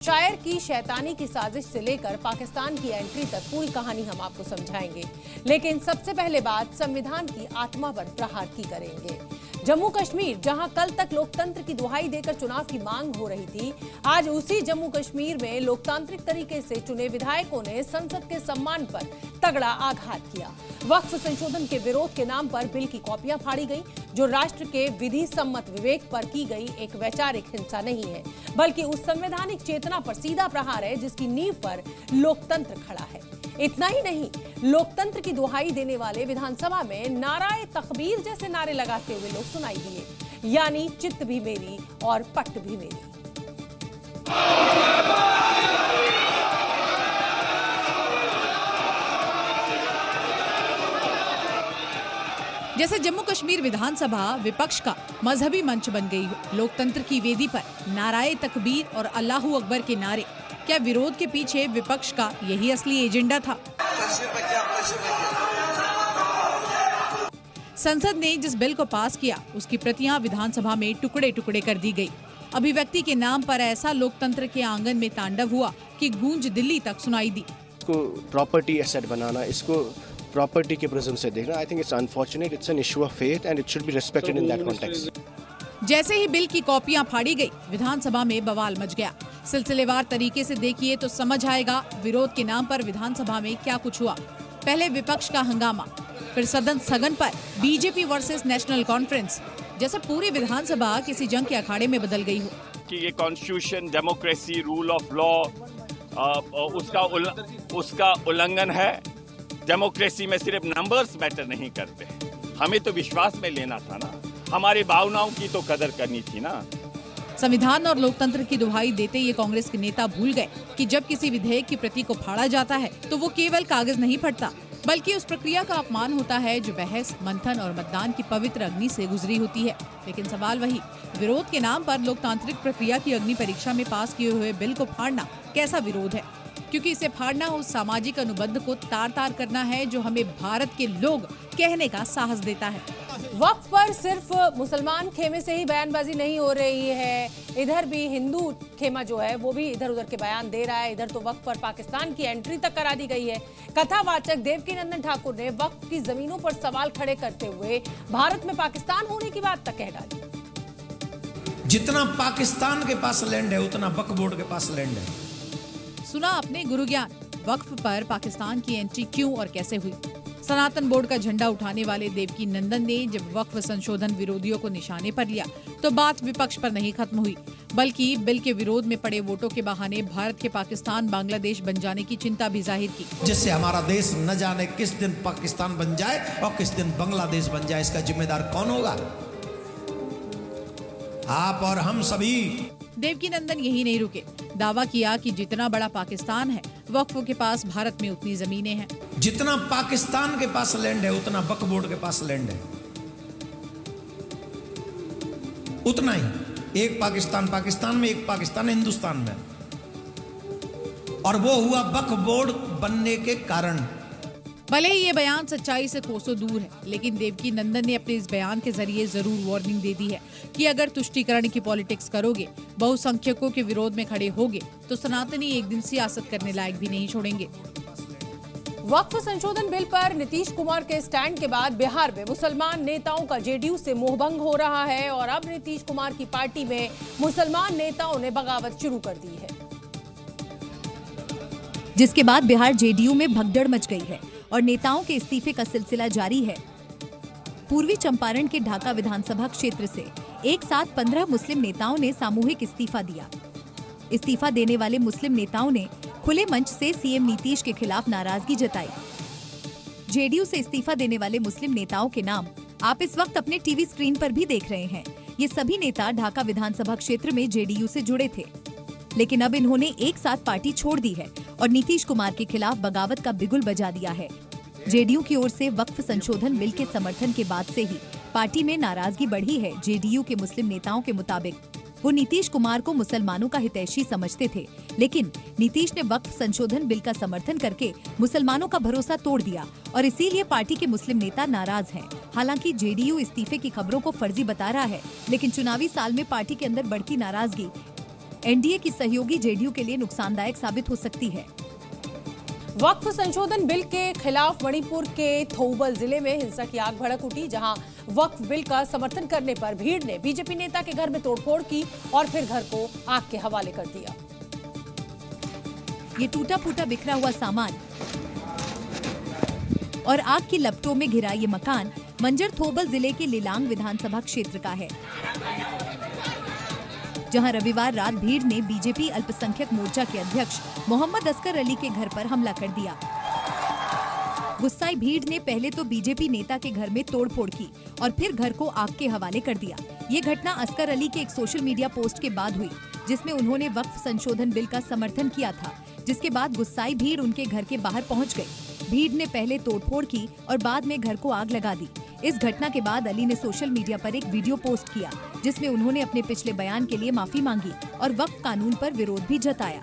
शायर की शैतानी की साजिश से लेकर पाकिस्तान की एंट्री तक पूरी कहानी हम आपको समझाएंगे, लेकिन सबसे पहले बात संविधान की आत्मा पर प्रहार की करेंगे। जम्मू कश्मीर, जहां कल तक लोकतंत्र की दुहाई देकर चुनाव की मांग हो रही थी, आज उसी जम्मू कश्मीर में लोकतांत्रिक तरीके से चुने विधायकों ने संसद के सम्मान पर तगड़ा आघात किया। वक्फ संशोधन के विरोध के नाम पर बिल की कॉपियां फाड़ी गई, जो राष्ट्र के विधि सम्मत विवेक पर की गई एक वैचारिक हिंसा नहीं है, बल्कि उस संवैधानिक चेतना पर सीधा प्रहार है जिसकी नींव पर लोकतंत्र खड़ा है। इतना ही नहीं, लोकतंत्र की दुहाई देने वाले विधानसभा में नाराए तकबीर जैसे नारे लगाते हुए लोग सुनाई दिए, यानी चित्त भी मेरी और पट्ट भी मेरी। जैसे जम्मू कश्मीर विधानसभा विपक्ष का मजहबी मंच बन गई हो। लोकतंत्र की वेदी पर नाराए तकबीर और अल्लाहू अकबर के नारे, क्या विरोध के पीछे विपक्ष का यही असली एजेंडा था? संसद ने जिस बिल को पास किया, उसकी प्रतियां विधानसभा में टुकड़े टुकड़े कर दी गई। अभिव्यक्ति के नाम पर ऐसा लोकतंत्र के आंगन में तांडव हुआ कि गूंज दिल्ली तक सुनाई दी। इसको प्रॉपर्टी एसेट बनाना, इसको प्रॉपर्टी के प्रिज्म से देखना, I think it's unfortunate, it's an issue of faith and it should be respected in that context. जैसे ही बिल की कॉपियां फाड़ी गई, विधानसभा में बवाल मच गया। सिलसिलेवार तरीके से देखिए तो समझ आएगा विरोध के नाम पर विधानसभा में क्या कुछ हुआ। पहले विपक्ष का हंगामा, फिर सदन स्थगन पर बीजेपी वर्सेस नेशनल कॉन्फ्रेंस, जैसे पूरी विधानसभा किसी जंग के अखाड़े में बदल गई हो। कि ये constitution, democracy, rule of law उसका उल्लंघन है। डेमोक्रेसी में सिर्फ नंबर्स मैटर नहीं करते, हमें तो विश्वास में लेना था ना, हमारी भावनाओं की तो कदर करनी थी ना। संविधान और लोकतंत्र की दुहाई देते ये कांग्रेस के नेता भूल गए कि जब किसी विधेयक की प्रति को फाड़ा जाता है तो वो केवल कागज नहीं फटता, बल्कि उस प्रक्रिया का अपमान होता है जो बहस, मंथन और मतदान की पवित्र अग्नि से गुजरी होती है। लेकिन सवाल वही, विरोध के नाम पर लोकतांत्रिक प्रक्रिया की अग्नि परीक्षा में पास किए हुए बिल को फाड़ना कैसा विरोध है? क्योंकि इसे फाड़ना उस सामाजिक अनुबंध को तार तार करना है जो हमें भारत के लोग कहने का साहस देता है। वक्फ पर सिर्फ मुसलमान खेमे से ही बयानबाजी नहीं हो रही है, इधर भी हिंदू खेमा जो है वो भी इधर उधर के बयान दे रहा है। इधर तो वक्फ पर पाकिस्तान की एंट्री तक करा दी गई है। कथावाचक देवकीनंदन ठाकुर ने वक्फ की जमीनों पर सवाल खड़े करते हुए भारत में पाकिस्तान होने की बात तक कह डाली। जितना पाकिस्तान के पास लैंड है उतना वक्फ बोर्ड के पास लैंड है। सुना अपने गुरु ज्ञान, वक्फ पर पाकिस्तान की एंट्री क्यों और कैसे हुई? सनातन बोर्ड का झंडा उठाने वाले देवकीनंदन ने जब वक्फ संशोधन विरोधियों को निशाने पर लिया तो बात विपक्ष पर नहीं खत्म हुई, बल्कि बिल के विरोध में पड़े वोटों के बहाने भारत के पाकिस्तान बांग्लादेश बन जाने की चिंता भी जाहिर की। जिससे हमारा देश न जाने किस दिन पाकिस्तान बन जाए और किस दिन बांग्लादेश बन जाए, इसका जिम्मेदार कौन होगा? आप और हम सभी। देवकीनंदन यही नहीं रुके, दावा किया कि जितना बड़ा पाकिस्तान है, वक्फ के पास भारत में उतनी जमीनें हैं। जितना पाकिस्तान के पास लैंड है उतना वक्फ बोर्ड के पास लैंड है, उतना ही। एक पाकिस्तान पाकिस्तान में, एक पाकिस्तान हिंदुस्तान में, और वो हुआ वक्फ बोर्ड बनने के कारण। भले ही ये बयान सच्चाई से कोसों दूर है, लेकिन देवकीनंदन ने अपने इस बयान के जरिए जरूर वार्निंग दे दी है कि अगर तुष्टीकरण की पॉलिटिक्स करोगे, बहुसंख्यकों के विरोध में खड़े होगे, तो सनातनी एक दिन सियासत करने लायक भी नहीं छोड़ेंगे। वक्फ संशोधन बिल पर नीतीश कुमार के स्टैंड के बाद बिहार में मुसलमान नेताओं का जेडीयू से मोहभंग हो रहा है और अब नीतीश कुमार की पार्टी में मुसलमान नेताओं ने बगावत शुरू कर दी है, जिसके बाद बिहार जेडीयू में भगदड़ मच गई है और नेताओं के इस्तीफे का सिलसिला जारी है। पूर्वी चंपारण के ढाका विधानसभा क्षेत्र से एक साथ 15 मुस्लिम नेताओं ने सामूहिक इस्तीफा दिया। इस्तीफा देने वाले मुस्लिम नेताओं ने खुले मंच से सीएम नीतीश के खिलाफ नाराजगी जताई। जेडीयू से इस्तीफा देने वाले मुस्लिम नेताओं के नाम आप इस वक्त अपने टीवी स्क्रीन पर भी देख रहे हैं। ये सभी नेता ढाका विधानसभा क्षेत्र में जेडीयू से जुड़े थे, लेकिन अब इन्होंने एक साथ पार्टी छोड़ दी है और नीतीश कुमार के खिलाफ बगावत का बिगुल बजा दिया है। जेडीयू की ओर से वक्फ संशोधन बिल के समर्थन के बाद से ही पार्टी में नाराजगी बढ़ी है। जेडीयू के मुस्लिम नेताओं के मुताबिक वो नीतीश कुमार को मुसलमानों का हितैषी समझते थे, लेकिन नीतीश ने वक्फ संशोधन बिल का समर्थन करके मुसलमानों का भरोसा तोड़ दिया और इसीलिए पार्टी के मुस्लिम नेता नाराज हैं। हालांकि जेडीयू इस्तीफे की खबरों को फर्जी बता रहा है, लेकिन चुनावी साल में पार्टी के अंदर बढ़ती नाराजगी एनडीए की सहयोगी जेडीयू के लिए नुकसानदायक साबित हो सकती है। वक्फ संशोधन बिल के खिलाफ मणिपुर के थौबल जिले में हिंसा की आग भड़क उठी, जहां वक्फ बिल का समर्थन करने पर भीड़ ने बीजेपी नेता के घर में तोड़फोड़ की और फिर घर को आग के हवाले कर दिया। ये टूटा फूटा बिखरा हुआ सामान और आग की लपटों में घिरा ये मकान मंजर थौबल जिले के लिलांग विधानसभा क्षेत्र का है, जहां रविवार रात भीड़ ने बीजेपी अल्पसंख्यक मोर्चा के अध्यक्ष मोहम्मद असगर अली के घर पर हमला कर दिया। गुस्साई भीड़ ने पहले तो बीजेपी नेता के घर में तोड़फोड़ की और फिर घर को आग के हवाले कर दिया। ये घटना असगर अली के एक सोशल मीडिया पोस्ट के बाद हुई, जिसमें उन्होंने वक्फ संशोधन बिल का समर्थन किया था, जिसके बाद गुस्साई भीड़ उनके घर के बाहर पहुंच गई। भीड़ ने पहले तोड़फोड़ की और बाद में घर को आग लगा दी। इस घटना के बाद अली ने सोशल मीडिया पर एक वीडियो पोस्ट किया, जिसमें उन्होंने अपने पिछले बयान के लिए माफी मांगी और वक्फ कानून पर विरोध भी जताया।